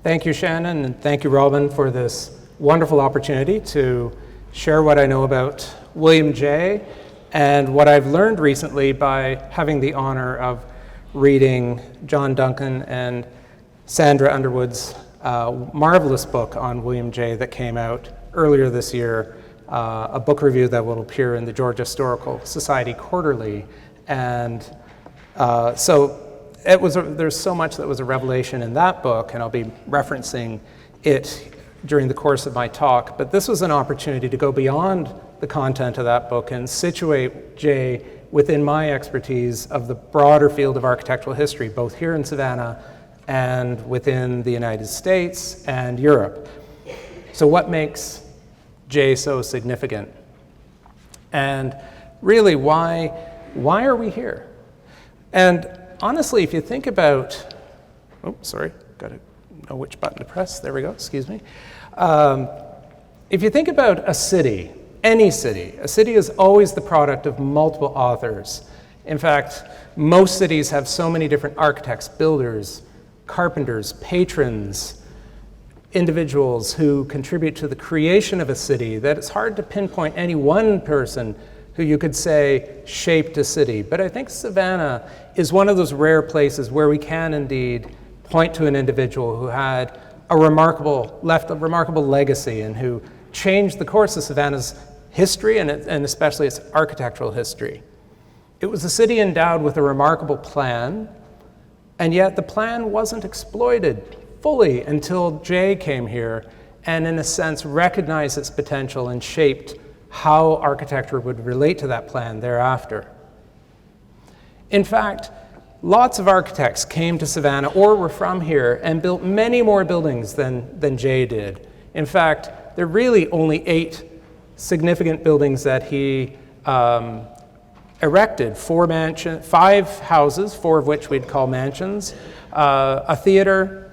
Thank you, Shannon, and thank you, Robin, for this wonderful opportunity to share what I know about William Jay and what I've learned recently by having the honor of reading John Duncan and Sandra Underwood's marvelous book on William Jay that came out earlier this year, a book review that will appear in the Georgia Historical Society Quarterly. And there's so much that was a revelation in that book, and I'll be referencing it during the course of my talk. But this was an opportunity to go beyond the content of that book and situate Jay within my expertise of the broader field of architectural history, both here in Savannah and within the United States and Europe. So what makes Jay so significant? And really, why are we here? And honestly, if you think about, gotta know which button to press. There we go, excuse me. If you think about a city, any city, a city is always the product of multiple authors. In fact, most cities have so many different architects, builders, carpenters, patrons, individuals who contribute to the creation of a city that it's hard to pinpoint any one person who you could say shaped a city. But I think Savannah is one of those rare places where we can indeed point to an individual who had left a remarkable legacy and who changed the course of Savannah's history and especially its architectural history. It was a city endowed with a remarkable plan, and yet the plan wasn't exploited fully until Jay came here and in a sense recognized its potential and shaped how architecture would relate to that plan thereafter. In fact, lots of architects came to Savannah or were from here and built many more buildings than Jay did. In fact, there are really only 8 significant buildings that he erected, 5 houses, 4 of which we'd call mansions, a theater,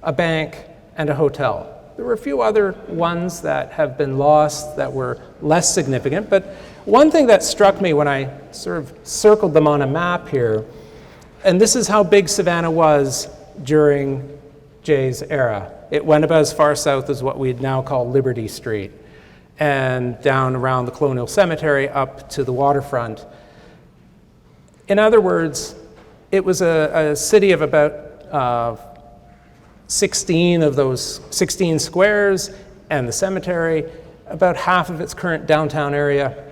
a bank, and a hotel. There were a few other ones that have been lost that were less significant, but one thing that struck me when I sort of circled them on a map here, and this is how big Savannah was during Jay's era. It went about as far south as what we'd now call Liberty Street, and down around the Colonial Cemetery up to the waterfront. In other words, it was a city of about 16 of those 16 squares and the cemetery, about half of its current downtown area.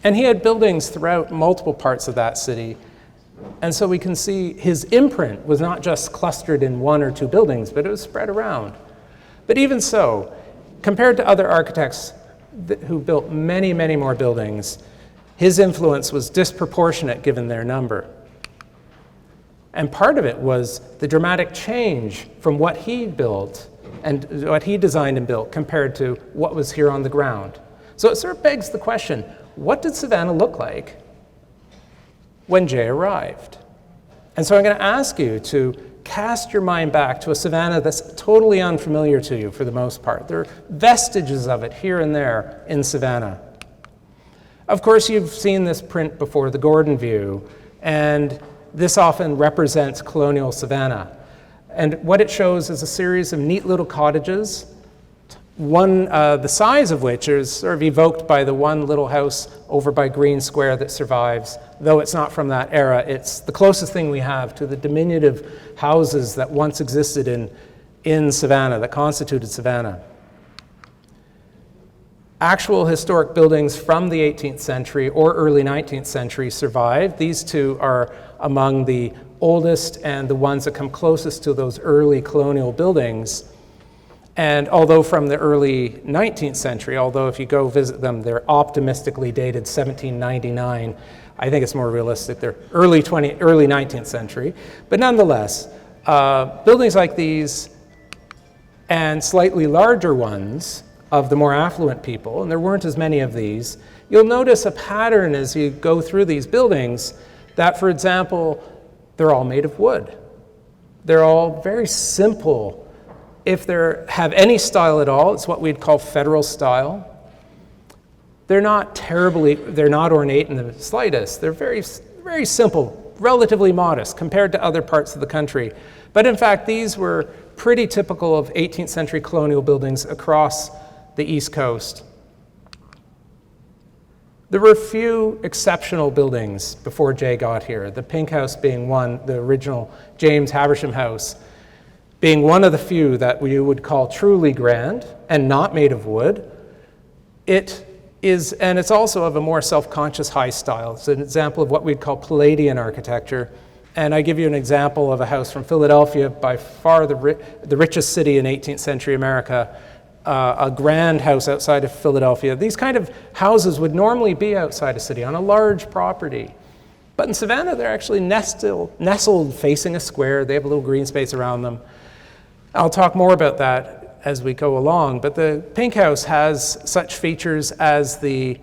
And he had buildings throughout multiple parts of that city. And so we can see his imprint was not just clustered in 1 or 2 buildings, but it was spread around. But even so, compared to other architects who built many, many more buildings, his influence was disproportionate given their number. And part of it was the dramatic change from what he built and what he designed and built compared to what was here on the ground. So it sort of begs the question, what did Savannah look like when Jay arrived? And so I'm going to ask you to cast your mind back to a Savannah that's totally unfamiliar to you for the most part. There are vestiges of it here and there in Savannah. Of course, you've seen this print before, the Gordon view, and this often represents colonial Savannah. And what it shows is a series of neat little cottages, one the size of which is sort of evoked by the one little house over by Green Square that survives. Though it's not from that era, it's the closest thing we have to the diminutive houses that once existed in Savannah, that constituted Savannah. Actual historic buildings from the 18th century or early 19th century survive. These 2 are among the oldest and the ones that come closest to those early colonial buildings. And although from the early 19th century, although if you go visit them, they're optimistically dated 1799, I think it's more realistic, they're early 19th century. But nonetheless, buildings like these and slightly larger ones of the more affluent people, and there weren't as many of these, you'll notice a pattern as you go through these buildings that, for example, they're all made of wood. They're all very simple. If they have any style at all, it's what we'd call federal style. They're not ornate in the slightest. They're very, very simple, relatively modest compared to other parts of the country. But in fact, these were pretty typical of 18th century colonial buildings across the East Coast. There were a few exceptional buildings before Jay got here, the Pink House being one, the original James Haversham House being one of the few that we would call truly grand and not made of wood. It is, and it's also of a more self-conscious high style. It's an example of what we'd call Palladian architecture. And I give you an example of a house from Philadelphia, by far the richest city in 18th century America, a grand house outside of Philadelphia. These kind of houses would normally be outside a city on a large property. But in Savannah, they're actually nestled facing a square. They have a little green space around them. I'll talk more about that as we go along, but the Pink House has such features as the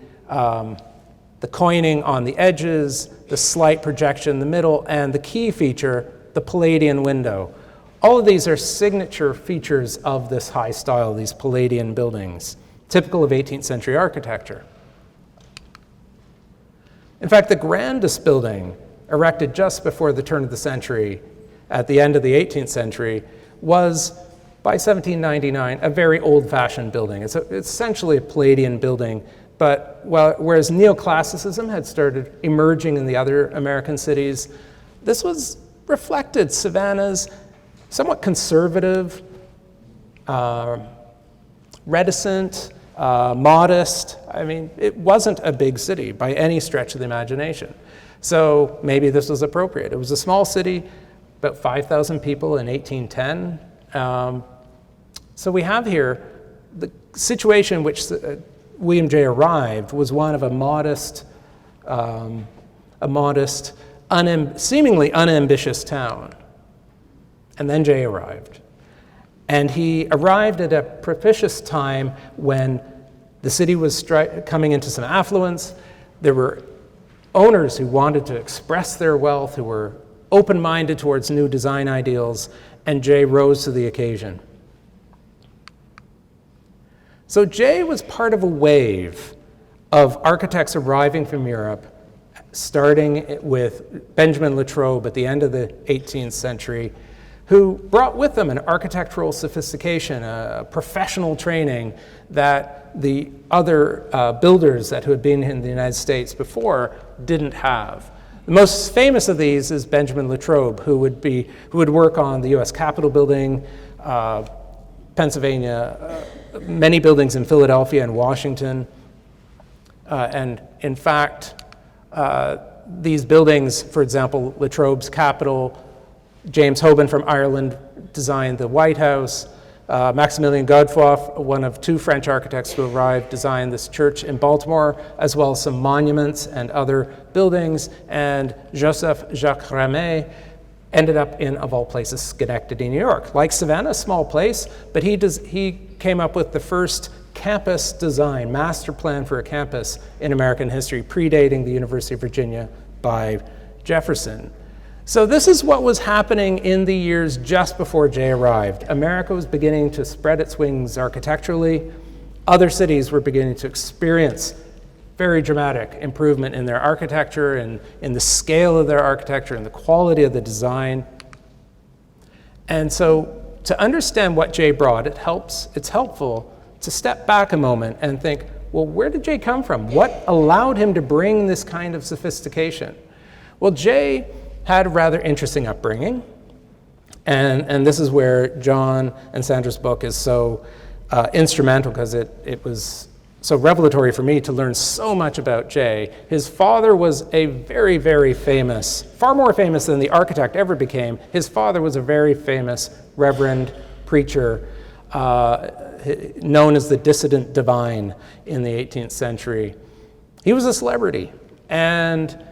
coining on the edges, the slight projection in the middle, and the key feature, the Palladian window. All of these are signature features of this high style, these Palladian buildings, typical of 18th century architecture. In fact, the grandest building, erected just before the turn of the century, at the end of the 18th century, was, by 1799, a very old-fashioned building. It's essentially a Palladian building, but whereas neoclassicism had started emerging in the other American cities, this reflected Savannah's somewhat conservative, reticent, modest. I mean, it wasn't a big city by any stretch of the imagination. So maybe this was appropriate. It was a small city, about 5,000 people in 1810. So we have here the situation in which William Jay arrived was one of a modest, seemingly unambitious town. And then Jay arrived. And he arrived at a propitious time when the city was coming into some affluence. There were owners who wanted to express their wealth, who were open-minded towards new design ideals, and Jay rose to the occasion. So Jay was part of a wave of architects arriving from Europe, starting with Benjamin Latrobe at the end of the 18th century, who brought with them an architectural sophistication, a professional training that the other builders that had been in the United States before didn't have. The most famous of these is Benjamin Latrobe, who would work on the U.S. Capitol building, Pennsylvania, many buildings in Philadelphia and Washington. And in fact, these buildings, for example, Latrobe's Capitol, James Hoban from Ireland designed the White House. Maximilien Godefroy, one of two French architects who arrived, designed this church in Baltimore, as well as some monuments and other buildings. And Joseph Jacques Ramey ended up in, of all places, Schenectady, New York. Like Savannah, a small place, but he came up with the first campus design, master plan for a campus in American history, predating the University of Virginia by Jefferson. So this is what was happening in the years just before Jay arrived. America was beginning to spread its wings architecturally. Other cities were beginning to experience very dramatic improvement in their architecture and in the scale of their architecture and the quality of the design. And so to understand what Jay brought, it's helpful to step back a moment and think, well, where did Jay come from? What allowed him to bring this kind of sophistication? Well, Jay had a rather interesting upbringing, and this is where John and Sandra's book is so instrumental, because it was so revelatory for me to learn so much about Jay. His father was a very, very famous, far more famous than the architect ever became. His father was a very famous reverend preacher, known as the dissident divine in the 18th century. He was a celebrity, and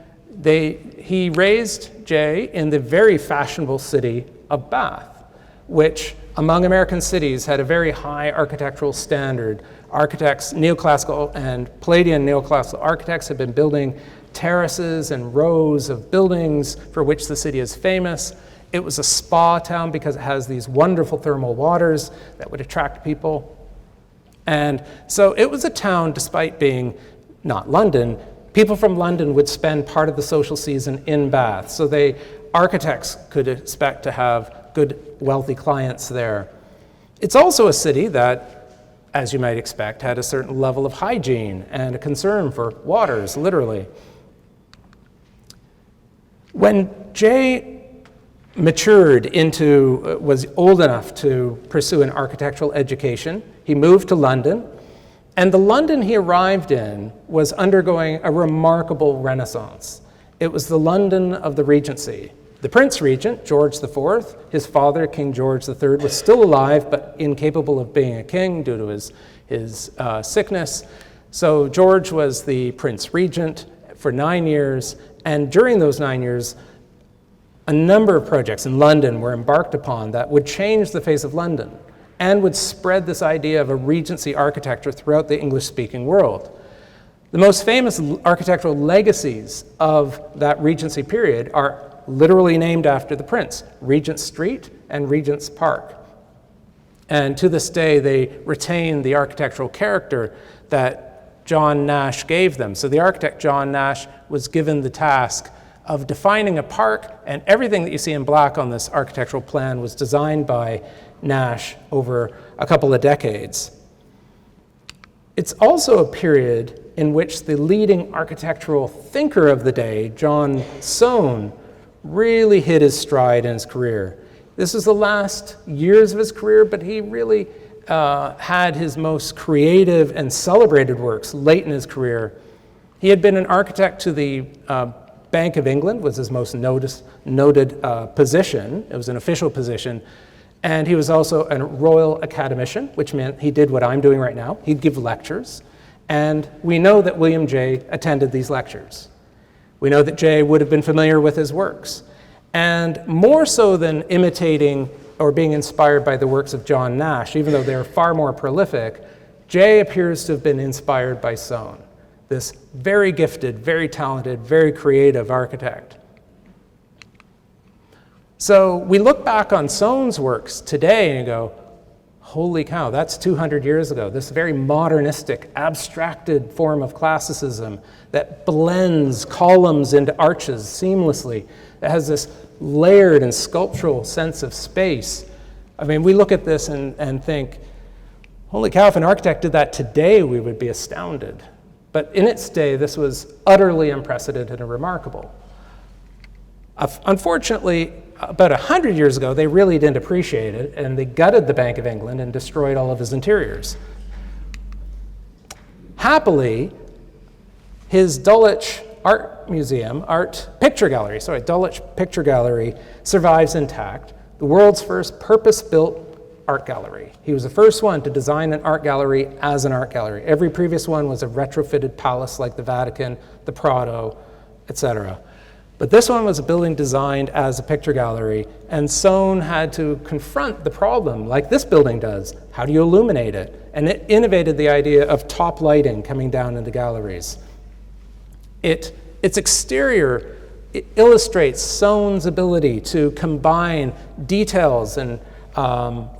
he raised Jay in the very fashionable city of Bath, which among American cities had a very high architectural standard. Architects, neoclassical and Palladian neoclassical architects had been building terraces and rows of buildings for which the city is famous. It was a spa town because it has these wonderful thermal waters that would attract people. And so it was a town, despite being not London, people from London would spend part of the social season in Bath. So architects could expect to have good, wealthy clients there. It's also a city that, as you might expect, had a certain level of hygiene and a concern for waters, literally. When Jay was old enough to pursue an architectural education, he moved to London, and the London he arrived in was undergoing a remarkable renaissance. It was the London of the Regency. The Prince Regent, George IV, his father, King George III, was still alive but incapable of being a king due to his sickness. So George was the Prince Regent for 9 years, and during those 9 years, a number of projects in London were embarked upon that would change the face of London and would spread this idea of a Regency architecture throughout the English-speaking world. The most famous architectural legacies of that Regency period are literally named after the prince: Regent Street and Regent's Park. And to this day, they retain the architectural character that John Nash gave them. So the architect John Nash was given the task of defining a park, and everything that you see in black on this architectural plan was designed by Nash over a couple of decades. It's also a period in which the leading architectural thinker of the day, John Soane, really hit his stride in his career. This was the last years of his career, but he really had his most creative and celebrated works late in his career. He had been an architect to the Bank of England, was his most noted position. It was an official position. And he was also a Royal Academician, which meant he did what I'm doing right now. He'd give lectures. And we know that William Jay attended these lectures. We know that Jay would have been familiar with his works. And more so than imitating or being inspired by the works of John Nash, even though they're far more prolific, Jay appears to have been inspired by Soane, this very gifted, very talented, very creative architect. So we look back on Soane's works today and go, holy cow, that's 200 years ago. This very modernistic, abstracted form of classicism that blends columns into arches seamlessly, that has this layered and sculptural sense of space. I mean, we look at this and think, holy cow, if an architect did that today, we would be astounded. But in its day, this was utterly unprecedented and remarkable. Unfortunately, about 100 years ago, they really didn't appreciate it, and they gutted the Bank of England and destroyed all of his interiors. Happily, his Dulwich Picture Gallery survives intact, the world's first purpose-built art gallery. He was the first one to design an art gallery as an art gallery. Every previous one was a retrofitted palace like the Vatican, the Prado, etc. But this one was a building designed as a picture gallery, and Soane had to confront the problem, like this building does. How do you illuminate it? And it innovated the idea of top lighting coming down into galleries. Its exterior, it illustrates Soane's ability to combine details and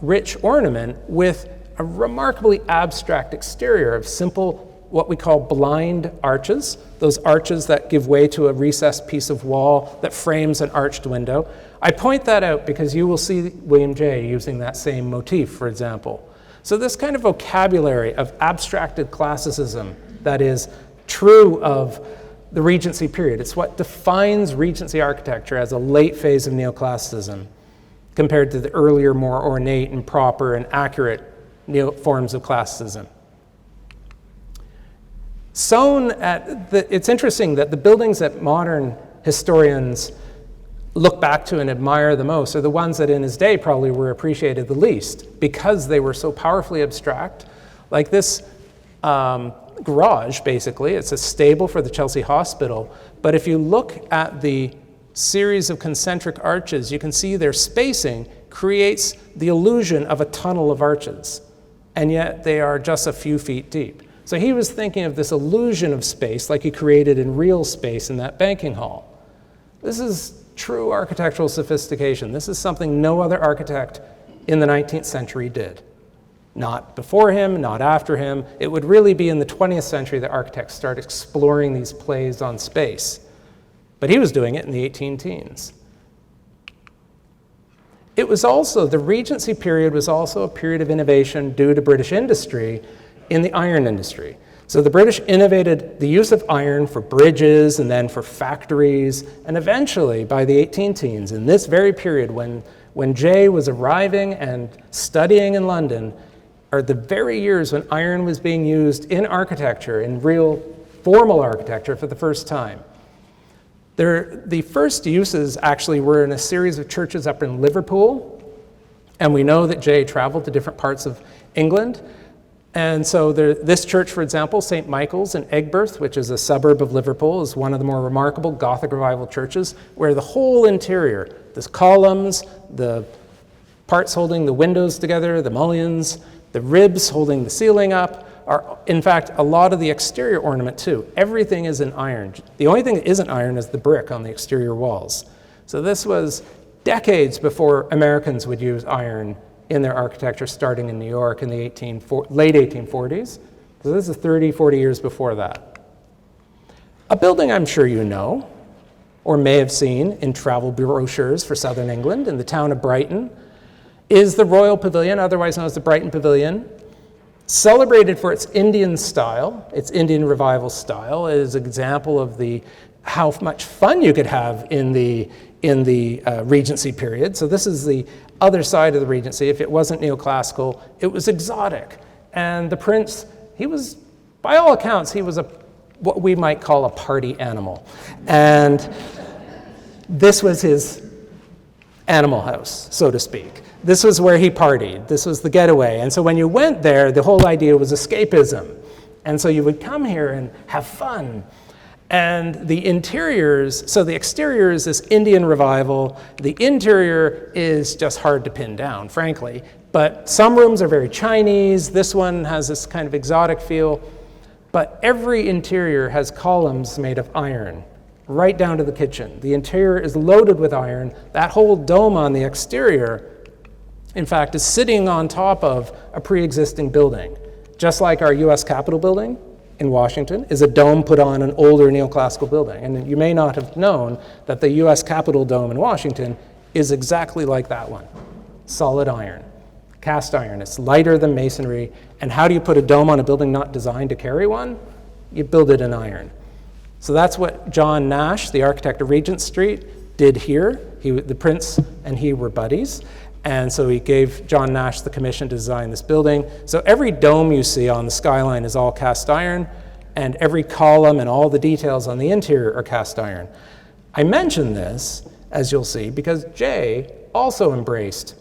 rich ornament with a remarkably abstract exterior of simple, what we call blind arches, those arches that give way to a recessed piece of wall that frames an arched window. I point that out because you will see William Jay using that same motif, for example. So this kind of vocabulary of abstracted classicism that is true of the Regency period. It's what defines Regency architecture as a late phase of neoclassicism compared to the earlier, more ornate and proper and accurate forms of classicism. Soane, it's interesting that the buildings that modern historians look back to and admire the most are the ones that in his day probably were appreciated the least because they were so powerfully abstract. Like this garage, basically, it's a stable for the Chelsea Hospital, but if you look at the series of concentric arches, you can see their spacing creates the illusion of a tunnel of arches, and yet they are just a few feet deep. So he was thinking of this illusion of space like he created in real space in that banking hall. This is true architectural sophistication. This is something no other architect in the 19th century did. Not before him, not after him. It would really be in the 20th century that architects start exploring these plays on space. But he was doing it in the 18 teens. It was also, the Regency period was also a period of innovation due to British industry in the iron industry. So the British innovated the use of iron for bridges and then for factories, and eventually by the 18 teens, in this very period when Jay was arriving and studying in London, are the very years when iron was being used in architecture, in real formal architecture for the first time. The first uses actually were in a series of churches up in Liverpool, and we know that Jay traveled to different parts of England. And so this church, for example, St. Michael's in Aigburth, which is a suburb of Liverpool, is one of the more remarkable Gothic Revival churches, where the whole interior, the columns, the parts holding the windows together, the mullions, the ribs holding the ceiling up, are, in fact, a lot of the exterior ornament too. Everything is in iron. The only thing that isn't iron is the brick on the exterior walls. So this was decades before Americans would use iron in their architecture, starting in New York in the late 1840s. So this is 30, 40 years before that. A building I'm sure you know, or may have seen in travel brochures for Southern England in the town of Brighton, is the Royal Pavilion, otherwise known as the Brighton Pavilion. Celebrated for its Indian style, its Indian revival style. It is an example of how much fun you could have in the Regency period. So this is the other side of the Regency. If it wasn't neoclassical, it was exotic. And the prince, he was, by all accounts, he was what we might call a party animal. And this was his animal house, so to speak. This was where he partied. This was the getaway. And so when you went there, the whole idea was escapism. And so you would come here and have fun. And the interiors, so the exterior is this Indian revival. The interior is just hard to pin down, frankly. But some rooms are very Chinese. This one has this kind of exotic feel. But every interior has columns made of iron, right down to the kitchen. The interior is loaded with iron. That whole dome on the exterior, in fact, is sitting on top of a pre-existing building. Just like our US Capitol building in Washington is a dome put on an older neoclassical building. And you may not have known that the US Capitol dome in Washington is exactly like that one. Solid iron, cast iron. It's lighter than masonry. And how do you put a dome on a building not designed to carry one? You build it in iron. So that's what John Nash, the architect of Regent Street, did here. The prince and he were buddies. And so he gave John Nash the commission to design this building. So every dome you see on the skyline is all cast iron, and every column and all the details on the interior are cast iron. I mention this, as you'll see, because Jay also embraced,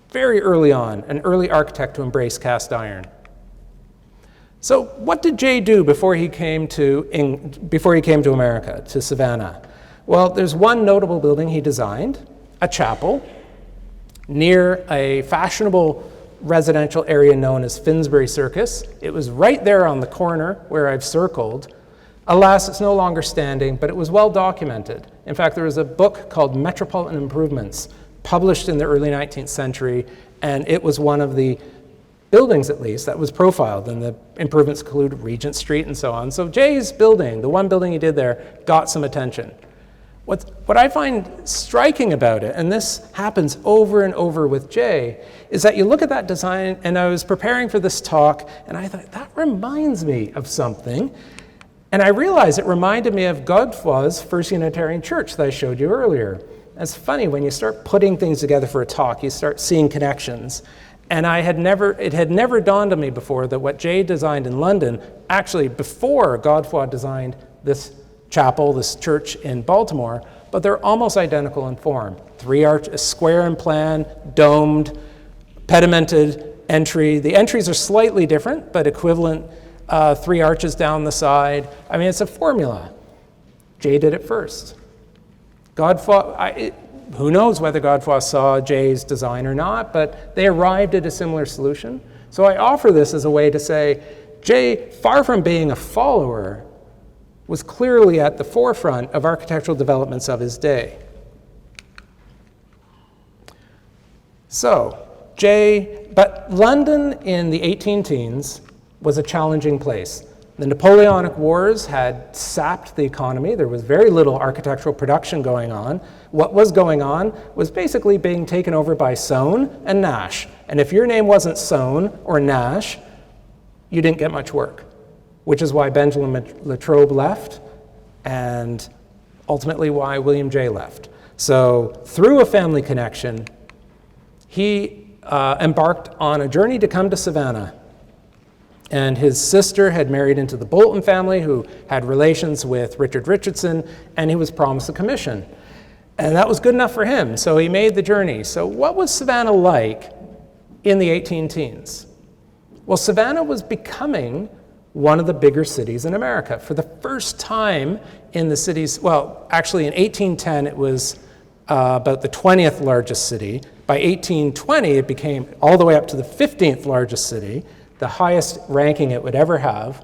very early on, an early architect to embrace cast iron. So what did Jay do before he came to America, to Savannah? Well, there's one notable building he designed, a chapel, near a fashionable residential area known as Finsbury Circus. It was right there on the corner where I've circled. Alas, it's no longer standing, but it was well documented. In fact, there was a book called Metropolitan Improvements, published in the early 19th century, and it was one of the buildings, at least, that was profiled, and the improvements include Regent Street and so on. So Jay's building, the one building he did there, got some attention. What I find striking about it, and this happens over and over with Jay, is that you look at that design, and I was preparing for this talk, and I thought, that reminds me of something. And I realized it reminded me of Godefroy's First Unitarian Church that I showed you earlier. It's funny, when you start putting things together for a talk, you start seeing connections. And it had never dawned on me before that what Jay designed in London, actually before Godefroy designed this chapel, this church in Baltimore, but they're almost identical in form. Square in plan, domed, pedimented entry. The entries are slightly different, but equivalent. 3 arches down the side. I mean, it's a formula. Jay did it first. Who knows whether Godefroy saw Jay's design or not, but they arrived at a similar solution. So I offer this as a way to say, Jay, far from being a follower, was clearly at the forefront of architectural developments of his day. But London in the 18 teens was a challenging place. The Napoleonic Wars had sapped the economy. There was very little architectural production going on. What was going on was basically being taken over by Soane and Nash. And if your name wasn't Soane or Nash, you didn't get much work, which is why Benjamin Latrobe left and ultimately why William Jay left. So through a family connection, he embarked on a journey to come to Savannah. And his sister had married into the Bolton family, who had relations with Richard Richardson, and he was promised a commission. And that was good enough for him, so he made the journey. So what was Savannah like in the 18-teens? Well, Savannah was becoming one of the bigger cities in America. For the first time in the cities, well, actually in 1810 it was about the 20th largest city. By 1820 it became all the way up to the 15th largest city, the highest ranking it would ever have,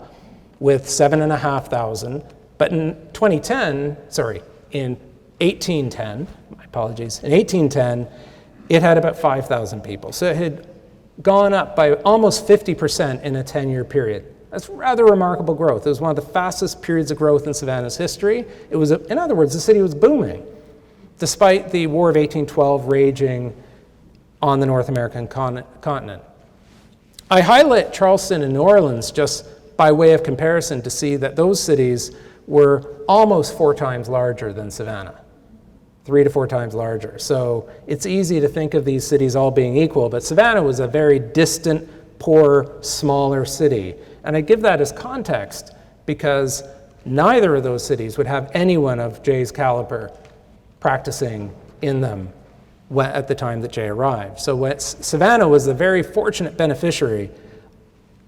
with 7,500. But in 1810, my apologies, in 1810, it had about 5,000 people. So it had gone up by almost 50% in a 10-year period. That's rather remarkable growth. It was one of the fastest periods of growth in Savannah's history. It was, in other words, the city was booming, despite the War of 1812 raging on the North American continent. I highlight Charleston and New Orleans just by way of comparison to see that those cities were almost 4 times larger than Savannah, 3 to 4 times larger. So it's easy to think of these cities all being equal, but Savannah was a very distant, poor, smaller city. And I give that as context because neither of those cities would have anyone of Jay's caliber practicing in them at the time that Jay arrived. So Savannah was a very fortunate beneficiary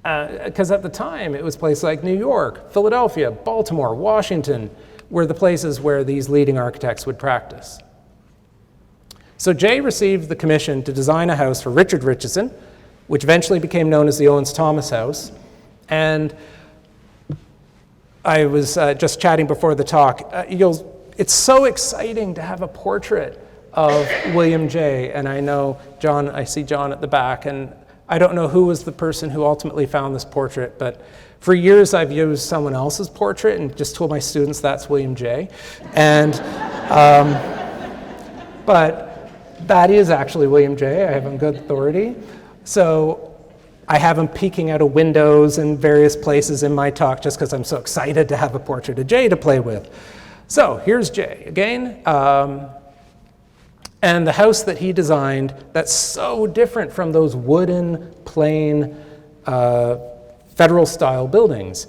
because at the time it was places like New York, Philadelphia, Baltimore, Washington were the places where these leading architects would practice. So Jay received the commission to design a house for Richard Richardson, which eventually became known as the Owens-Thomas House. And I was just chatting before the talk. It's so exciting to have a portrait of William Jay, and I know John, I see John at the back, and I don't know who was the person who ultimately found this portrait, but for years I've used someone else's portrait and just told my students that's William Jay. And, but that is actually William Jay. I have on good authority. So I have him peeking out of windows in various places in my talk just because I'm so excited to have a portrait of Jay to play with. So here's Jay again. And the house that he designed that's so different from those wooden, plain, federal-style buildings.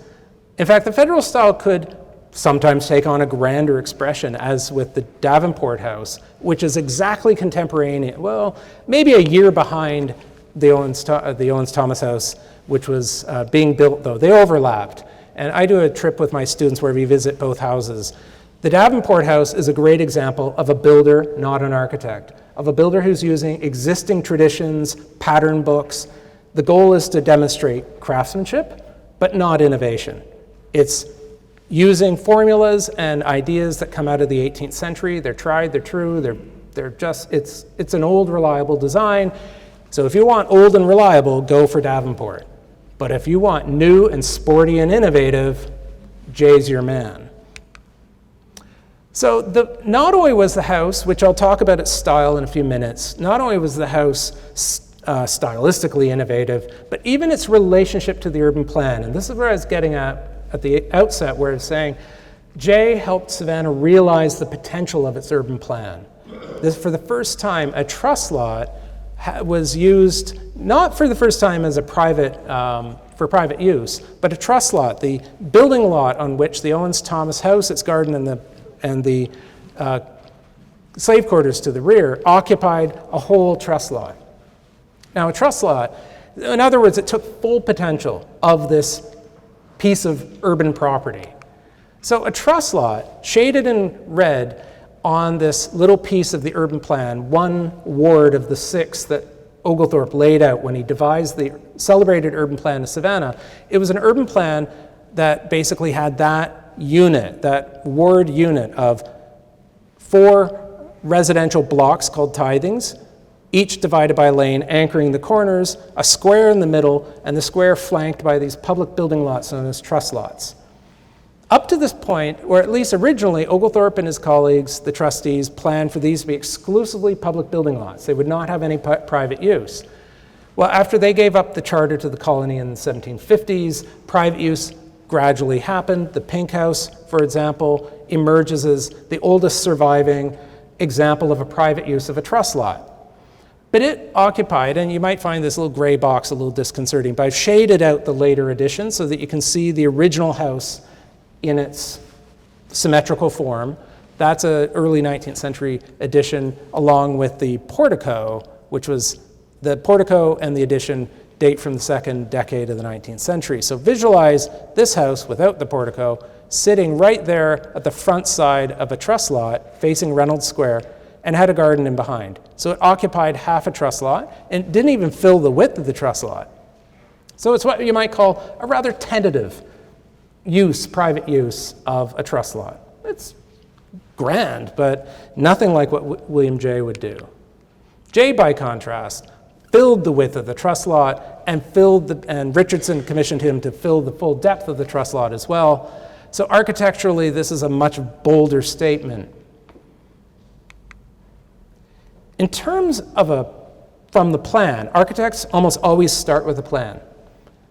In fact, the federal style could sometimes take on a grander expression, as with the Davenport House, which is exactly contemporaneous, well, maybe a year behind the Owens-Thomas House, which was being built, though. They overlapped. And I do a trip with my students where we visit both houses. The Davenport House is a great example of a builder, not an architect, of a builder who's using existing traditions, pattern books. The goal is to demonstrate craftsmanship, but not innovation. It's using formulas and ideas that come out of the 18th century. They're tried, they're true, they're just, it's an old, reliable design. So if you want old and reliable, go for Davenport. But if you want new and sporty and innovative, Jay's your man. So not only was the house, which I'll talk about its style in a few minutes, not only was the house stylistically innovative, but even its relationship to the urban plan. And this is where I was getting at the outset, where I was saying Jay helped Savannah realize the potential of its urban plan. For the first time, a truss lot was used, not for the first time as a for private use, but a truss lot, the building lot on which the Owens-Thomas House, its garden, and the slave quarters to the rear occupied a whole truss lot. Now, a truss lot, in other words, it took full potential of this piece of urban property. So a truss lot, shaded in red on this little piece of the urban plan, one ward of the 6 that Oglethorpe laid out when he devised the celebrated urban plan of Savannah, it was an urban plan that basically had that unit, that ward unit of 4 residential blocks called tithings, each divided by a lane anchoring the corners, a square in the middle, and the square flanked by these public building lots known as trust lots. Up to this point, or at least originally, Oglethorpe and his colleagues, the trustees, planned for these to be exclusively public building lots. They would not have any private use. Well, after they gave up the charter to the colony in the 1750s, private use gradually happened. The Pink House, for example, emerges as the oldest surviving example of a private use of a trust lot. But it occupied, and you might find this little gray box a little disconcerting, but I've shaded out the later edition so that you can see the original house in its symmetrical form. That's an early 19th century addition, along with the portico, which was the portico and the addition date from the second decade of the 19th century. So visualize this house without the portico, sitting right there at the front side of a trust lot facing Reynolds Square, and had a garden in behind. So it occupied half a trust lot and didn't even fill the width of the trust lot. So it's what you might call a rather tentative use, private use of a trust lot. It's grand, but nothing like what William Jay would do. Jay, by contrast, filled the width of the trust lot and Richardson commissioned him to fill the full depth of the trust lot as well. So architecturally, this is a much bolder statement. In terms of from the plan, architects almost always start with a plan.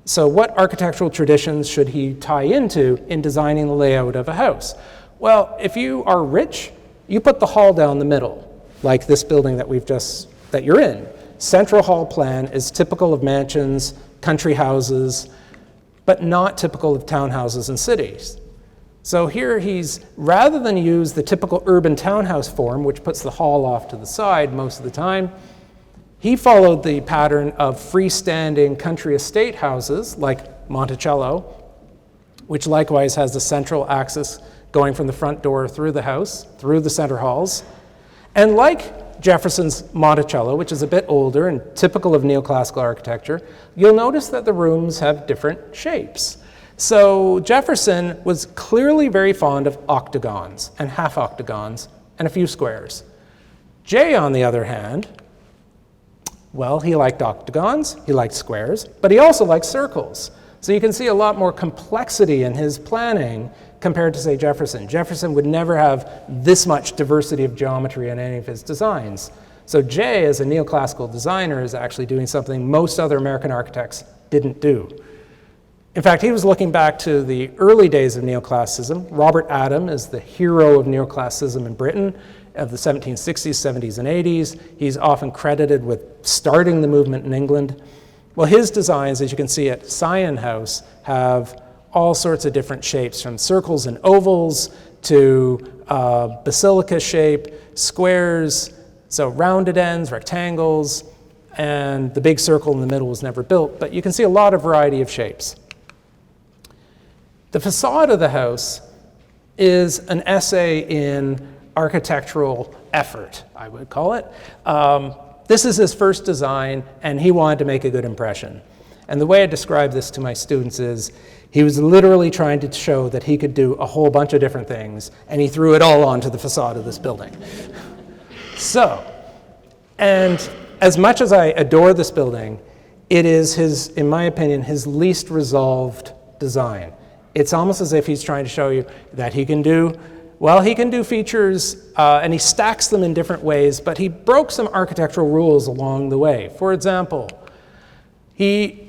So what architectural traditions should he tie into in designing the layout of a house? Well, if you are rich, you put the hall down the middle, like this building that you're in. Central hall plan is typical of mansions, country houses, but not typical of townhouses and cities. So here rather than use the typical urban townhouse form, which puts the hall off to the side most of the time, he followed the pattern of freestanding country estate houses like Monticello, which likewise has the central axis going from the front door through the house, through the center halls. And like Jefferson's Monticello, which is a bit older and typical of neoclassical architecture, you'll notice that the rooms have different shapes. So Jefferson was clearly very fond of octagons and half octagons and a few squares. Jay, on the other hand, well, he liked octagons, he liked squares, but he also liked circles. So you can see a lot more complexity in his planning compared to, say, Jefferson. Jefferson would never have this much diversity of geometry in any of his designs. So Jay, as a neoclassical designer, is actually doing something most other American architects didn't do. In fact, he was looking back to the early days of neoclassicism. Robert Adam is the hero of neoclassicism in Britain of the 1760s, 70s, and 80s. He's often credited with starting the movement in England. Well, his designs, as you can see at Sion House, have all sorts of different shapes, from circles and ovals to basilica shape, squares, so rounded ends, rectangles, and the big circle in the middle was never built, but you can see a lot of variety of shapes. The facade of the house is an essay in architectural effort, I would call it. This is his first design, and he wanted to make a good impression. And the way I describe this to my students is he was literally trying to show that he could do a whole bunch of different things, and he threw it all onto the facade of this building. So, and as much as I adore this building, it is in my opinion, his least resolved design. It's almost as if he's trying to show you that he can do features, and he stacks them in different ways, but he broke some architectural rules along the way. For example, he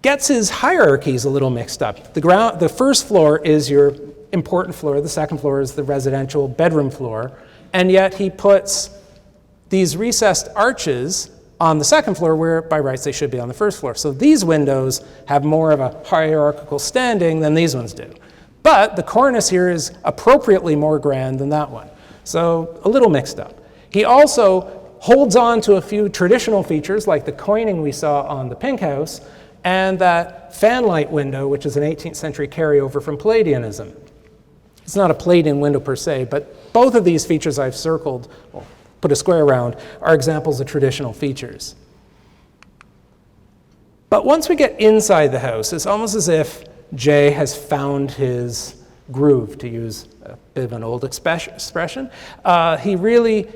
gets his hierarchies a little mixed up. The first floor is your important floor, the second floor is the residential bedroom floor, and yet he puts these recessed arches on the second floor where by rights they should be on the first floor. So these windows have more of a hierarchical standing than these ones do. But the cornice here is appropriately more grand than that one. So a little mixed up. He also holds on to a few traditional features like the coining we saw on the Pink House and that fanlight window, which is an 18th century carryover from Palladianism. It's not a Palladian window per se, but both of these features I've circled, well, put a square around, are examples of traditional features. But once we get inside the house, it's almost as if Jay has found his groove, to use a bit of an old expression. He really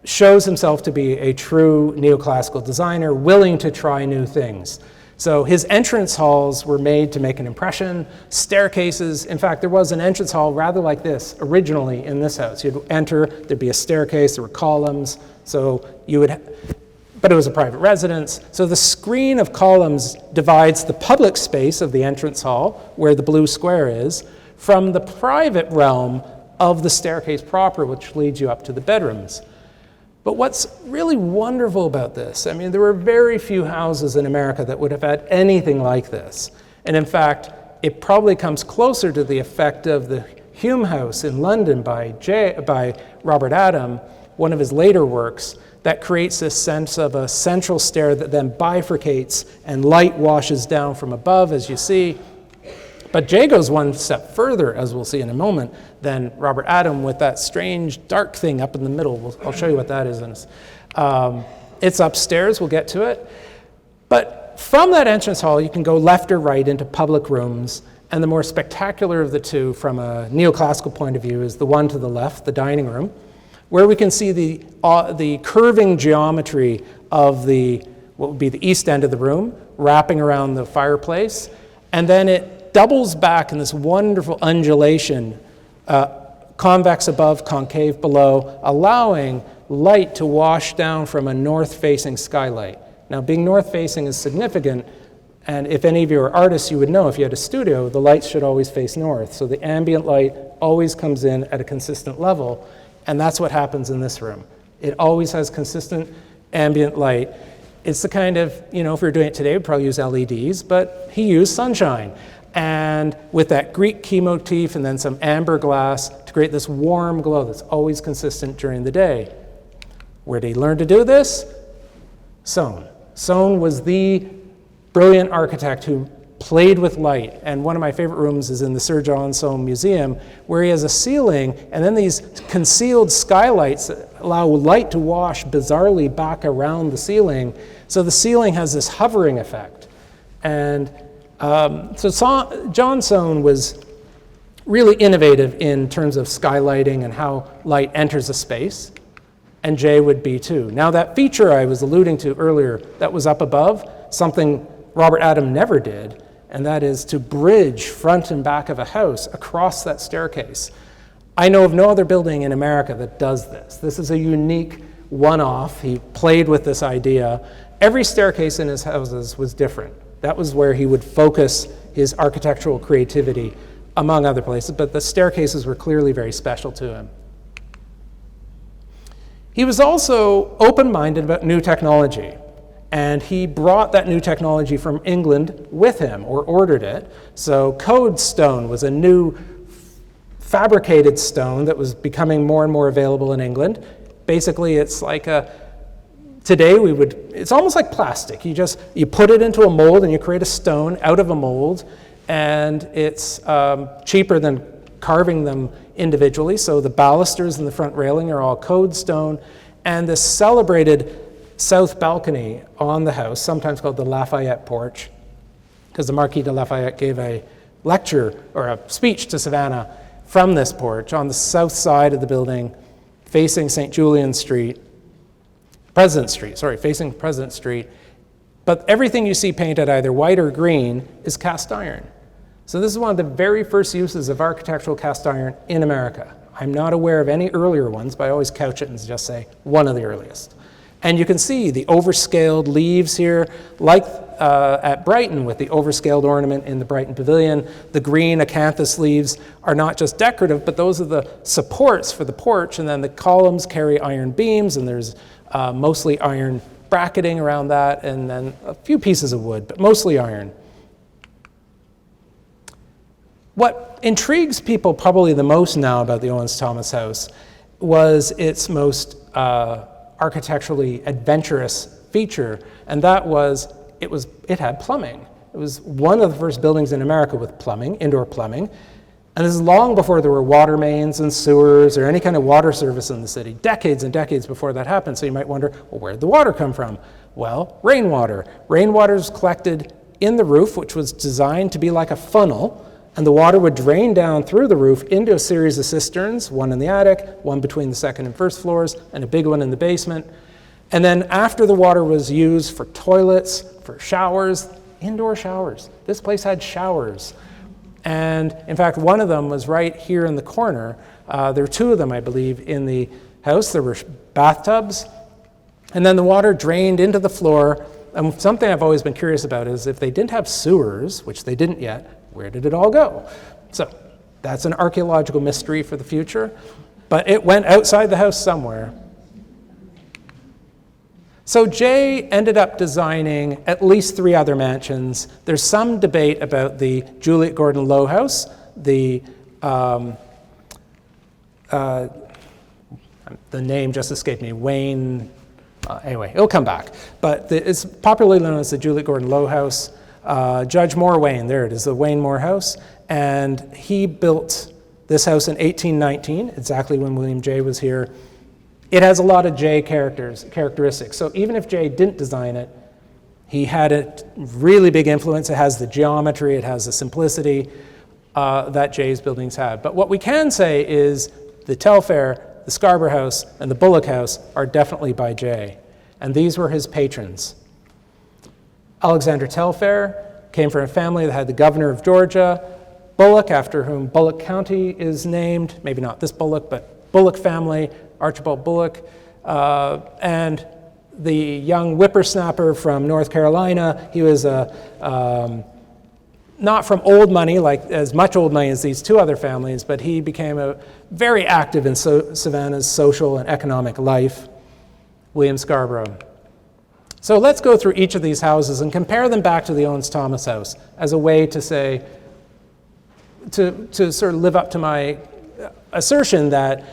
shows himself to be a true neoclassical designer, willing to try new things. So his entrance halls were made to make an impression, staircases. In fact, there was an entrance hall rather like this originally in this house. You'd enter, there'd be a staircase, there were columns, but it was a private residence. So the screen of columns divides the public space of the entrance hall, where the blue square is, from the private realm of the staircase proper, which leads you up to the bedrooms. But what's really wonderful about this, I mean, there were very few houses in America that would have had anything like this. And in fact, it probably comes closer to the effect of the Hume House in London by Robert Adam, one of his later works, that creates this sense of a central stair that then bifurcates and light washes down from above, as you see. But Jay goes one step further, as we'll see in a moment, than Robert Adam with that strange dark thing up in the middle. I'll show you what that is. It's upstairs, we'll get to it. But from that entrance hall, you can go left or right into public rooms, and the more spectacular of the two from a neoclassical point of view is the one to the left, the dining room, where we can see the curving geometry of what would be the east end of the room, wrapping around the fireplace, and then it doubles back in this wonderful undulation, convex above, concave below, allowing light to wash down from a north-facing skylight. Now, being north-facing is significant, and if any of you are artists, you would know if you had a studio, the lights should always face north. So the ambient light always comes in at a consistent level, and that's what happens in this room. It always has consistent ambient light. It's the kind of, if we were doing it today, we'd probably use LEDs, but he used sunshine. And with that Greek key motif and then some amber glass to create this warm glow that's always consistent during the day. Where did he learn to do this? Sohn. Sohn was the brilliant architect who played with light. And one of my favorite rooms is in the Sir John Sohn Museum, where he has a ceiling and then these concealed skylights that allow light to wash bizarrely back around the ceiling. So the ceiling has this hovering effect. And John Sohn was really innovative in terms of skylighting and how light enters a space, and Jay would be too. Now that feature I was alluding to earlier that was up above, something Robert Adam never did, and that is to bridge front and back of a house across that staircase. I know of no other building in America that does this. This is a unique one-off. He played with this idea. Every staircase in his houses was different. That was where he would focus his architectural creativity, among other places, but the staircases were clearly very special to him. He was also open-minded about new technology, and he brought that new technology from England with him, or ordered it. So code stone was a new fabricated stone that was becoming more and more available in England. Basically, it's like today it's almost like plastic. You put it into a mold and you create a stone out of a mold, and it's cheaper than carving them individually. So the balusters and the front railing are all code stone, and the celebrated south balcony on the house, sometimes called the Lafayette porch, because the Marquis de Lafayette gave a lecture or a speech to Savannah from this porch on the south side of the building, facing St. Julian Street, facing President Street. But everything you see painted either white or green is cast iron. So this is one of the very first uses of architectural cast iron in America. I'm not aware of any earlier ones, but I always couch it and just say one of the earliest. And you can see the overscaled leaves here, like at Brighton with the overscaled ornament in the Brighton Pavilion. The green acanthus leaves are not just decorative, but those are the supports for the porch, and then the columns carry iron beams, and there's mostly iron bracketing around that, and then a few pieces of wood, but mostly iron. What intrigues people probably the most now about the Owens-Thomas House was its most architecturally adventurous feature, and that was it had plumbing. It was one of the first buildings in America with plumbing, indoor plumbing, and this is long before there were water mains and sewers or any kind of water service in the city, decades and decades before that happened. So you might wonder, well, where did the water come from? Well, rainwater. Rainwater is collected in the roof, which was designed to be like a funnel, And the water would drain down through the roof into a series of cisterns, one in the attic, one between the second and first floors, and a big one in the basement. And then after the water was used for toilets, for showers, indoor showers. This place had showers. And in fact, one of them was right here in the corner. There were two of them, I believe, in the house. There were bathtubs. And then the water drained into the floor. And something I've always been curious about is if they didn't have sewers, which they didn't yet, where did it all go? So that's an archaeological mystery for the future. But it went outside the house somewhere. So Jay ended up designing at least 3 other mansions. There's some debate about the Juliet Gordon Low House, the name just escaped me, Wayne, anyway, it'll come back. But it's popularly known as the Juliet Gordon Low House. Judge Moore Wayne, there it is, the Wayne Moore House. And he built this house in 1819, exactly when William Jay was here. It has a lot of Jay characteristics. So even if Jay didn't design it, he had a really big influence. It has the geometry, it has the simplicity that Jay's buildings have. But what we can say is the Telfair, the Scarborough House, and the Bullock House are definitely by Jay. And these were his patrons. Alexander Telfair came from a family that had the governor of Georgia. Bullock, after whom Bullock County is named, maybe not this Bullock, but Bullock family, Archibald Bullock, and the young whippersnapper from North Carolina. He was not from old money, like as much old money as these 2 other families, but he became very active in Savannah's social and economic life, William Scarborough. So let's go through each of these houses and compare them back to the Owens-Thomas house as a way to say, to sort of live up to my assertion that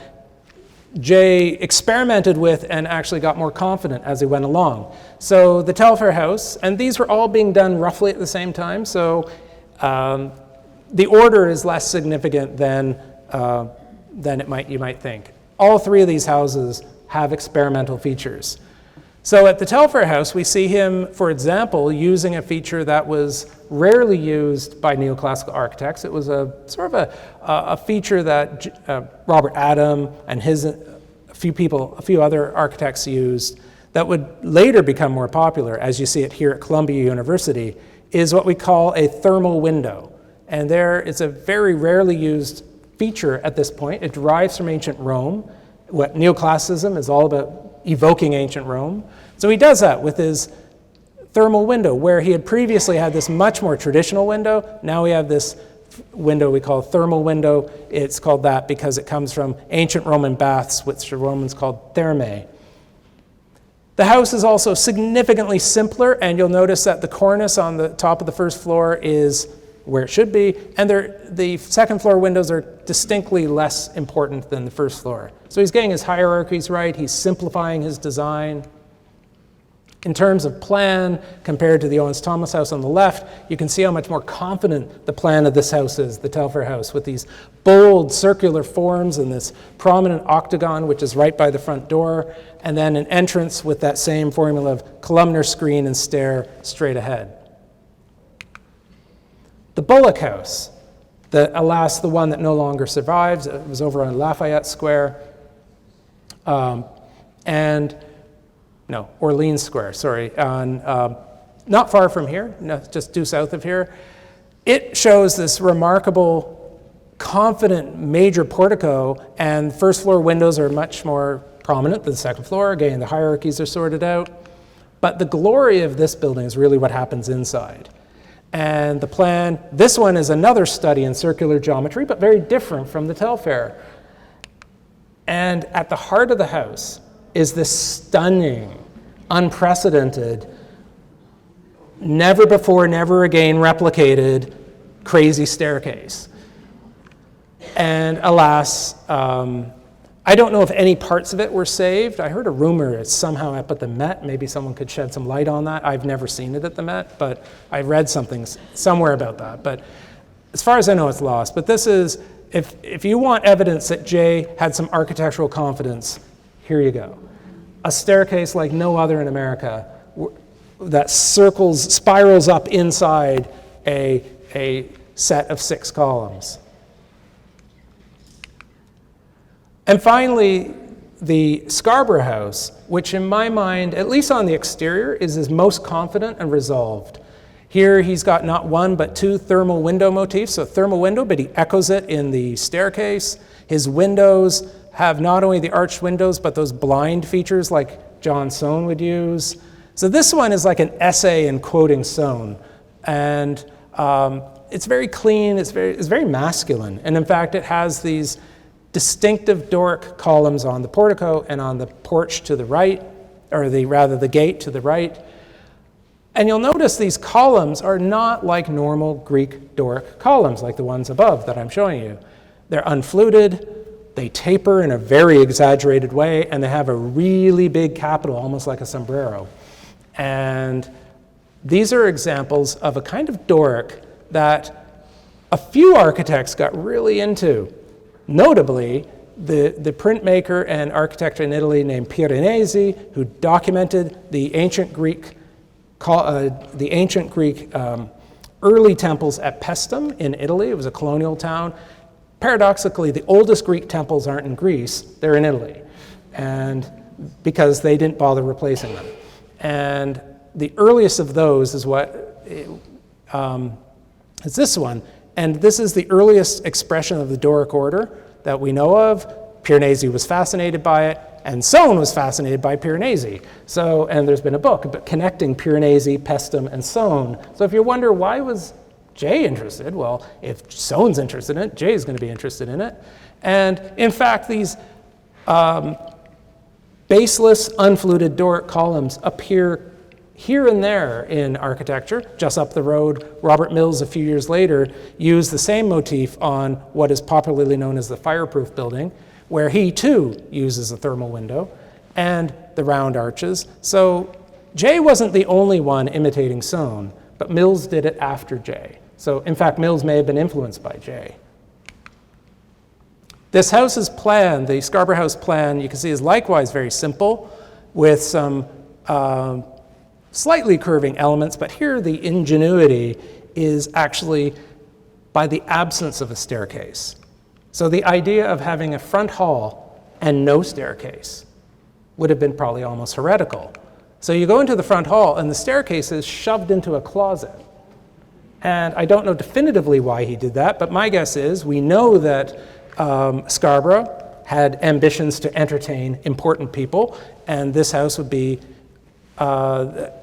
Jay experimented with and actually got more confident as he went along. So the Telfair house, and these were all being done roughly at the same time, so the order is less significant than you might think. All 3 of these houses have experimental features. So at the Telfair house, we see him, for example, using a feature that was rarely used by neoclassical architects. It was a sort of a feature that Robert Adam and a few other architects used that would later become more popular, as you see it here at Columbia University, is what we call a thermal window. And it's a very rarely used feature at this point. It derives from ancient Rome. What neoclassicism is all about, evoking ancient Rome. So he does that with his thermal window, where he had previously had this much more traditional window. Now we have this window we call thermal window. It's called that because it comes from ancient Roman baths, which the Romans called thermae. The house is also significantly simpler, and you'll notice that the cornice on the top of the first floor is where it should be, and the second floor windows are distinctly less important than the first floor. So he's getting his hierarchies right, he's simplifying his design. In terms of plan, compared to the Owens-Thomas house on the left, you can see how much more confident the plan of this house is, the Telfair house, with these bold circular forms and this prominent octagon, which is right by the front door, and then an entrance with that same formula of columnar screen and stair straight ahead. The Bullock House, alas, the one that no longer survives, it was over on Lafayette Square, Orleans Square, sorry, not far from here, just due south of here. It shows this remarkable, confident major portico, and first floor windows are much more prominent than the second floor. Again, the hierarchies are sorted out. But the glory of this building is really what happens inside. And the plan, this one is another study in circular geometry, but very different from the Telfair. And at the heart of the house is this stunning, unprecedented, never before, never again replicated crazy staircase. And alas, I don't know if any parts of it were saved. I heard a rumor it's somehow up at the Met. Maybe someone could shed some light on that. I've never seen it at the Met, but I read something somewhere about that. But as far as I know, it's lost. But this is, if you want evidence that Jay had some architectural confidence, here you go. A staircase like no other in America that spirals up inside a set of 6 columns. And finally, the Scarborough House, which in my mind, at least on the exterior, is his most confident and resolved. Here he's got not one but 2 thermal window motifs, so thermal window, but he echoes it in the staircase. His windows have not only the arched windows, but those blind features like John Soane would use. So this one is like an essay in quoting Soane. And it's very clean, it's very masculine. And in fact, it has these distinctive Doric columns on the portico and on the porch to the right, or rather the gate to the right. And you'll notice these columns are not like normal Greek Doric columns, like the ones above that I'm showing you. They're unfluted, they taper in a very exaggerated way, and they have a really big capital, almost like a sombrero. And these are examples of a kind of Doric that a few architects got really into. Notably, the printmaker and architect in Italy named Piranesi, who documented the ancient Greek early temples at Paestum in Italy. It was a colonial town. Paradoxically, the oldest Greek temples aren't in Greece, they're in Italy, and because they didn't bother replacing them. And the earliest of those is is this one. And this is the earliest expression of the Doric order that we know of. Piranesi was fascinated by it, and Soane was fascinated by Piranesi. So, and there's been a book connecting Piranesi, Paestum, and Soane. So if you wonder why was Jay interested, well, if Soane's interested in it, Jay's going to be interested in it. And in fact, these baseless, unfluted Doric columns appear here and there in architecture. Just up the road, Robert Mills, a few years later, used the same motif on what is popularly known as the Fireproof Building, where he too uses a thermal window and the round arches. So Jay wasn't the only one imitating Soane, but Mills did it after Jay. So in fact, Mills may have been influenced by Jay. This house's plan, the Scarborough House plan, you can see is likewise very simple, with some slightly curving elements, but here the ingenuity is actually by the absence of a staircase. So the idea of having a front hall and no staircase would have been probably almost heretical. So you go into the front hall and the staircase is shoved into a closet. And I don't know definitively why he did that, but my guess is we know that Scarborough had ambitions to entertain important people, and this house would be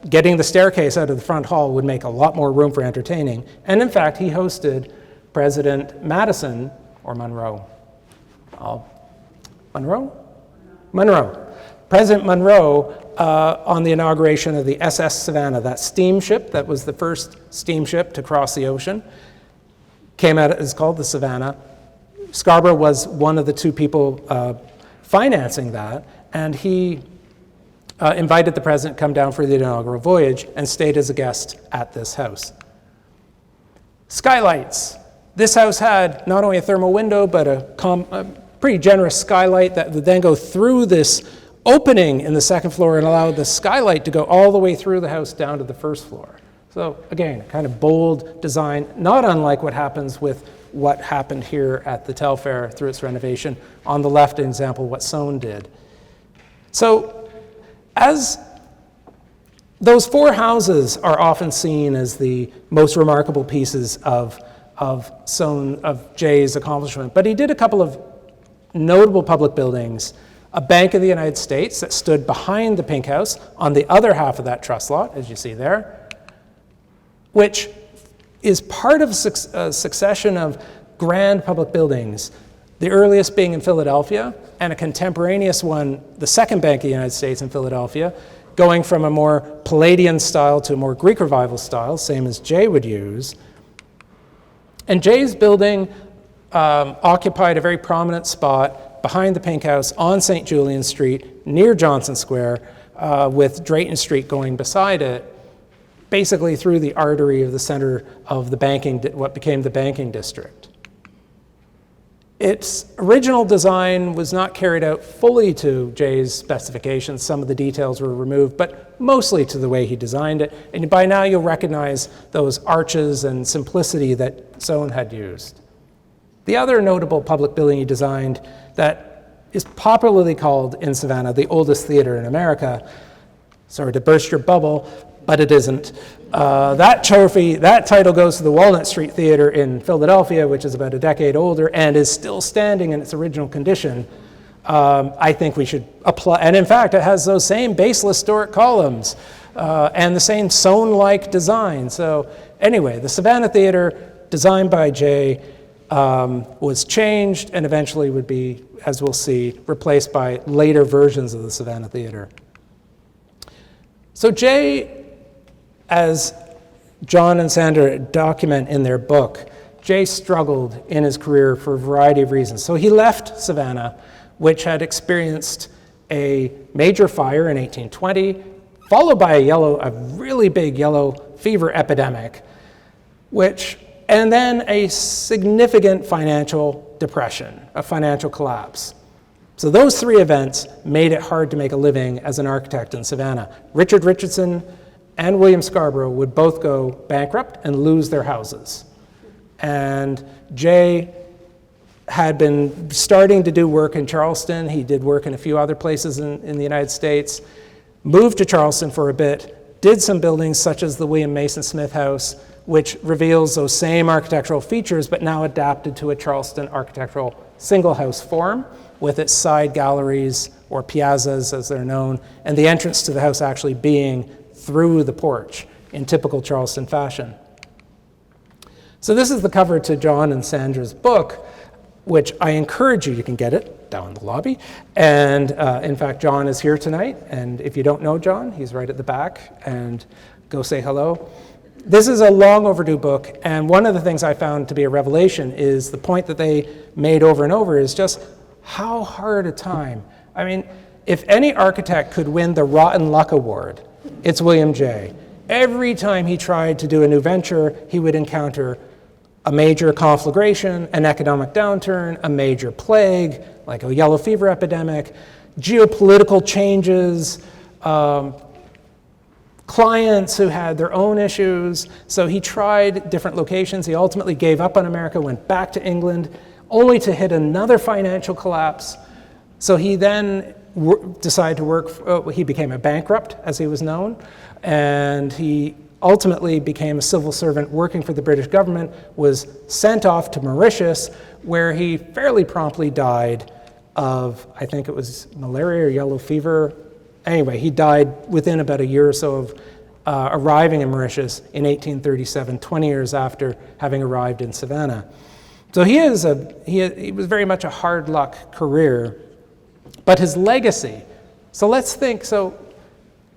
getting the staircase out of the front hall would make a lot more room for entertaining. And in fact, he hosted President Madison, or Monroe. President Monroe on the inauguration of the SS Savannah, that steamship that was the first steamship to cross the ocean, came out, it's called the Savannah. Scarborough was one of the 2 people financing that, and he invited the president to come down for the inaugural voyage and stayed as a guest at this house. Skylights. This house had not only a thermal window, but a pretty generous skylight that would then go through this opening in the 2nd floor and allow the skylight to go all the way through the house down to the 1st floor. So again, kind of bold design, not unlike what happens with what happened here at the Telfair through its renovation. On the left, an example of what Soane did. So as those 4 houses are often seen as the most remarkable pieces of Jay's accomplishment, but he did a couple of notable public buildings. A Bank of the United States that stood behind the Pink House on the other half of that trust lot, as you see there, which is part of a succession of grand public buildings, the earliest being in Philadelphia, and a contemporaneous one, the second Bank of the United States in Philadelphia, going from a more Palladian style to a more Greek Revival style, same as Jay would use. And Jay's building occupied a very prominent spot behind the Pink House on St. Julian Street, near Johnson Square, with Drayton Street going beside it, basically through the artery of the center of the banking, what became the banking district. Its original design was not carried out fully to Jay's specifications. Some of the details were removed, but mostly to the way he designed it. And by now you'll recognize those arches and simplicity that Sohn had used. The other notable public building he designed that is popularly called in Savannah the oldest theater in America, sorry to burst your bubble, but it isn't. That title goes to the Walnut Street Theater in Philadelphia, which is about a decade older and is still standing in its original condition. I think we should apply, and in fact, it has those same baseless Doric columns and the same Sohn-like design. So anyway, the Savannah Theater, designed by Jay, was changed and eventually would be, as we'll see, replaced by later versions of the Savannah Theater. So Jay, as John and Sandra document in their book, Jay struggled in his career for a variety of reasons. So he left Savannah, which had experienced a major fire in 1820, followed by a really big yellow fever epidemic, and then a significant financial depression, a financial collapse. So those three events made it hard to make a living as an architect in Savannah. Richard Richardson and William Scarborough would both go bankrupt and lose their houses. And Jay had been starting to do work in Charleston. He did work in a few other places in the United States, moved to Charleston for a bit, did some buildings such as the William Mason Smith House, which reveals those same architectural features, but now adapted to a Charleston architectural single house form with its side galleries, or piazzas as they're known, and the entrance to the house actually being through the porch in typical Charleston fashion. So this is the cover to John and Sandra's book, which I encourage you can get it down in the lobby. And in fact, John is here tonight. And if you don't know John, he's right at the back, and go say hello. This is a long overdue book. And one of the things I found to be a revelation is the point that they made over and over is just how hard a time. I mean, if any architect could win the Rotten Luck Award, it's William Jay. Every time he tried to do a new venture, he would encounter a major conflagration, an economic downturn, a major plague, like a yellow fever epidemic, geopolitical changes, clients who had their own issues. So he tried different locations. He ultimately gave up on America, went back to England, only to hit another financial collapse. So he then decided to work, he became a bankrupt, as he was known, and he ultimately became a civil servant working for the British government, was sent off to Mauritius, where he fairly promptly died of, I think it was malaria or yellow fever. Anyway, he died within about a year or so of arriving in Mauritius in 1837, 20 years after having arrived in Savannah. So he was very much a hard luck career, but his legacy. So let's think,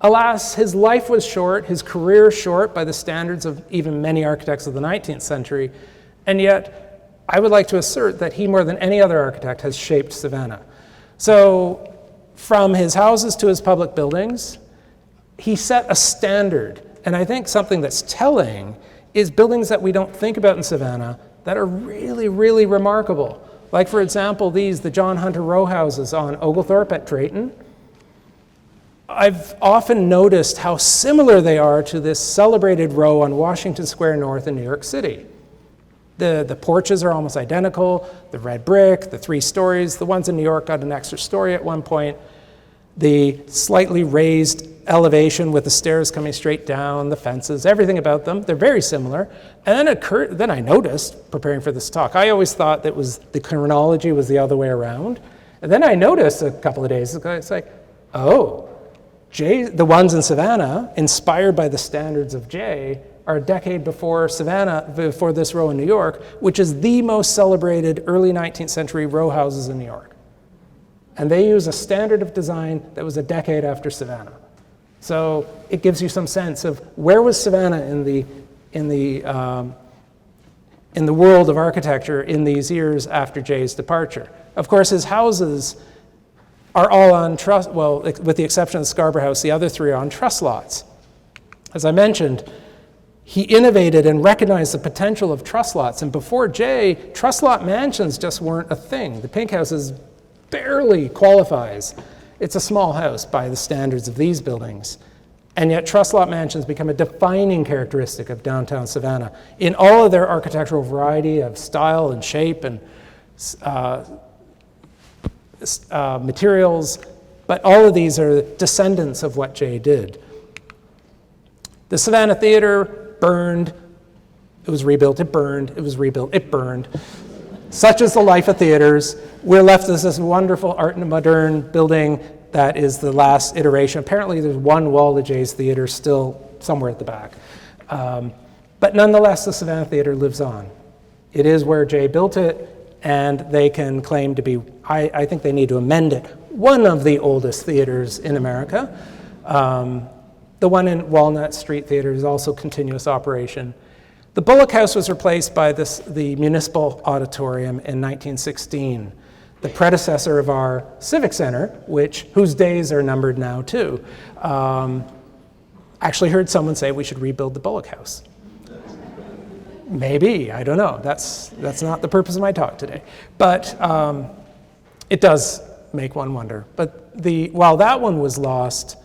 alas, his life was short, his career short by the standards of even many architects of the 19th century, and yet I would like to assert that he, more than any other architect, has shaped Savannah. So from his houses to his public buildings, he set a standard, and I think something that's telling is buildings that we don't think about in Savannah that are really, really remarkable. Like, for example, the John Hunter row houses on Oglethorpe at Drayton. I've often noticed how similar they are to this celebrated row on Washington Square North in New York City. The porches are almost identical, the red brick, the 3 stories. The ones in New York got an extra story at one point. The slightly raised elevation with the stairs coming straight down, the fences, everything about them, they're very similar. And then I noticed, preparing for this talk, I always thought that the chronology was the other way around. And then I noticed a couple of days ago, it's like, oh, the ones in Savannah, inspired by the standards of Jay, are a decade before Savannah, before this row in New York, which is the most celebrated early 19th century row houses in New York. And they use a standard of design that was a decade after Savannah. So it gives you some sense of where was Savannah in the world of architecture in these years after Jay's departure. Of course, his houses are all on truss, well, with the exception of the Scarborough House, the other 3 are on truss lots. As I mentioned, he innovated and recognized the potential of trust lots. And before Jay, trust lot mansions just weren't a thing. The Pink Houses barely qualifies. It's a small house by the standards of these buildings. And yet trust lot mansions become a defining characteristic of downtown Savannah in all of their architectural variety of style and shape and materials, but all of these are descendants of what Jay did. The Savannah Theater burned, it was rebuilt, it burned, it was rebuilt, it burned. Such is the life of theaters. We're left with this wonderful Art Moderne building that is the last iteration. Apparently there's one wall of Jay's theater still somewhere at the back. But nonetheless, the Savannah Theater lives on. It is where Jay built it, and they can claim to be, I think they need to amend it, one of the oldest theaters in America. The one in Walnut Street Theater is also continuous operation. The Bullock House was replaced by the Municipal Auditorium in 1916, the predecessor of our Civic Center, whose days are numbered now too. Actually heard someone say we should rebuild the Bullock House. Maybe, I don't know. That's not the purpose of my talk today. But it does make one wonder. But while that one was lost,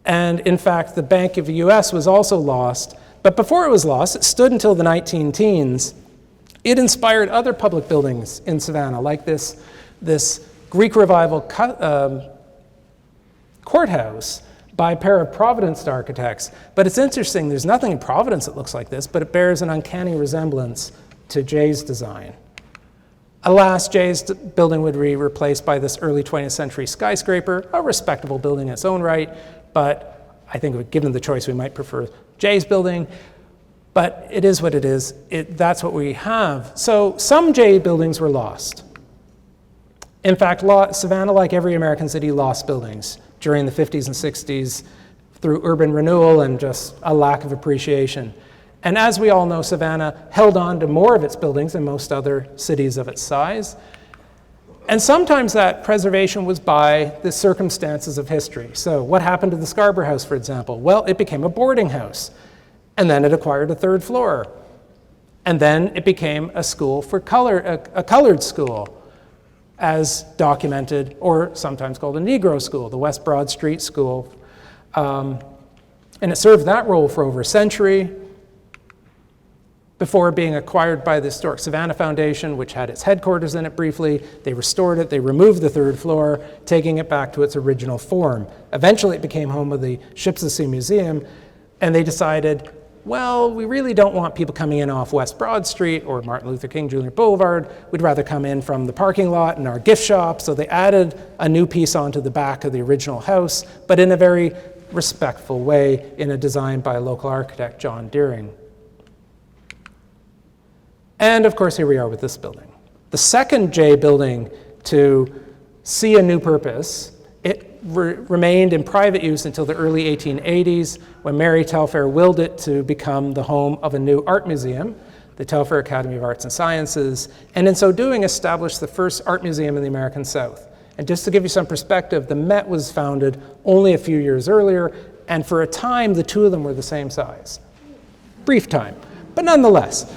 and in fact, the Bank of the US was also lost. But before it was lost, it stood until the 19-teens. It inspired other public buildings in Savannah, like this Greek Revival courthouse by a pair of Providence architects. But it's interesting, there's nothing in Providence that looks like this, but it bears an uncanny resemblance to Jay's design. Alas, Jay's building would be replaced by this early 20th century skyscraper, a respectable building in its own right, but I think given the choice, we might prefer Jay's building, but it is what it is. That's what we have. So some Jay buildings were lost. In fact, Savannah, like every American city, lost buildings during the 50s and 60s through urban renewal and just a lack of appreciation. And as we all know, Savannah held on to more of its buildings than most other cities of its size. And sometimes that preservation was by the circumstances of history. So what happened to the Scarborough House, for example? Well, it became a boarding house, and then it acquired a third floor. And then it became a school for a colored school, as documented, or sometimes called a Negro school, the West Broad Street School. And it served that role for over a century, before being acquired by the Historic Savannah Foundation, which had its headquarters in it briefly. They restored it, they removed the third floor, taking it back to its original form. Eventually it became home of the Ships of the Sea Museum, and they decided, well, we really don't want people coming in off West Broad Street or Martin Luther King Jr. Boulevard. We'd rather come in from the parking lot and our gift shop. So they added a new piece onto the back of the original house, but in a very respectful way, in a design by local architect John Deering. And of course, here we are with this building. The second Jay building to see a new purpose, it remained in private use until the early 1880s, when Mary Telfair willed it to become the home of a new art museum, the Telfair Academy of Arts and Sciences, and in so doing established the first art museum in the American South. And just to give you some perspective, the Met was founded only a few years earlier, and for a time, the two of them were the same size. Brief time, but nonetheless.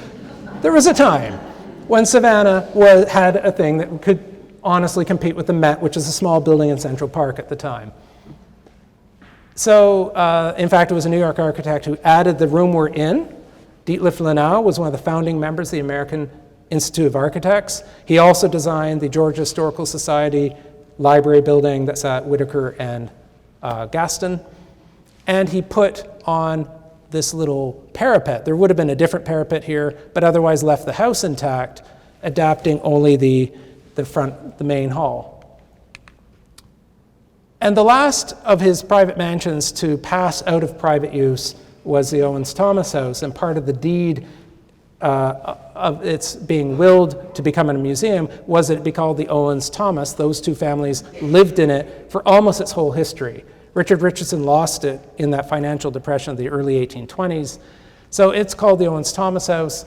There was a time when Savannah had a thing that could honestly compete with the Met, which is a small building in Central Park at the time. So, in fact, it was a New York architect who added the room we're in. Dietlif Lenau was one of the founding members of the American Institute of Architects. He also designed the Georgia Historical Society library building that's at Whitaker and Gaston. And he put on this little parapet. There would have been a different parapet here, but otherwise left the house intact, adapting only the main hall. And the last of his private mansions to pass out of private use was the Owens-Thomas House, and part of the deed of its being willed to become a museum was that it be called the Owens-Thomas. Those two families lived in it for almost its whole history. Richard Richardson lost it in that financial depression of the early 1820s. So it's called the Owens-Thomas House,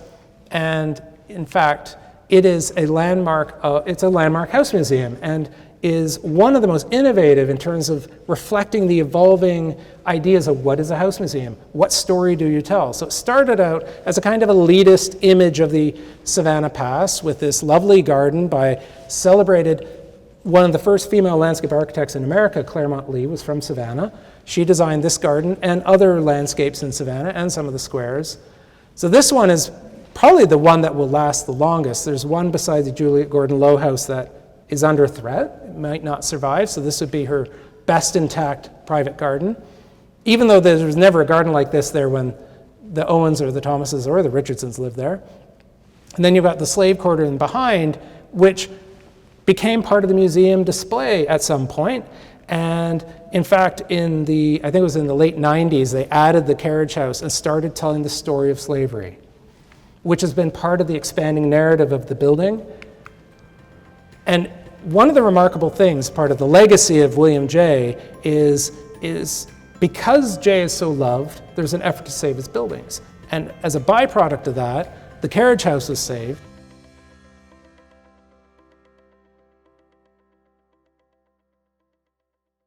and in fact, it is a landmark. It's a landmark house museum, and is one of the most innovative in terms of reflecting the evolving ideas of what is a house museum, what story do you tell. So it started out as a kind of elitist image of the Savannah Pass with this lovely garden by celebrated, one of the first female landscape architects in America, Claremont Lee, was from Savannah. She designed this garden and other landscapes in Savannah and some of the squares. So this one is probably the one that will last the longest. There's one beside the Juliet Gordon-Low house that is under threat. It might not survive, so this would be her best intact private garden. Even though there was never a garden like this there when the Owens or the Thomases or the Richardsons lived there. And then you've got the slave quarter in behind, which became part of the museum display at some point. And in fact, I think it was in the late 90s, they added the carriage house and started telling the story of slavery, which has been part of the expanding narrative of the building. And one of the remarkable things, part of the legacy of William Jay, is because Jay is so loved, there's an effort to save his buildings. And as a byproduct of that, the carriage house was saved.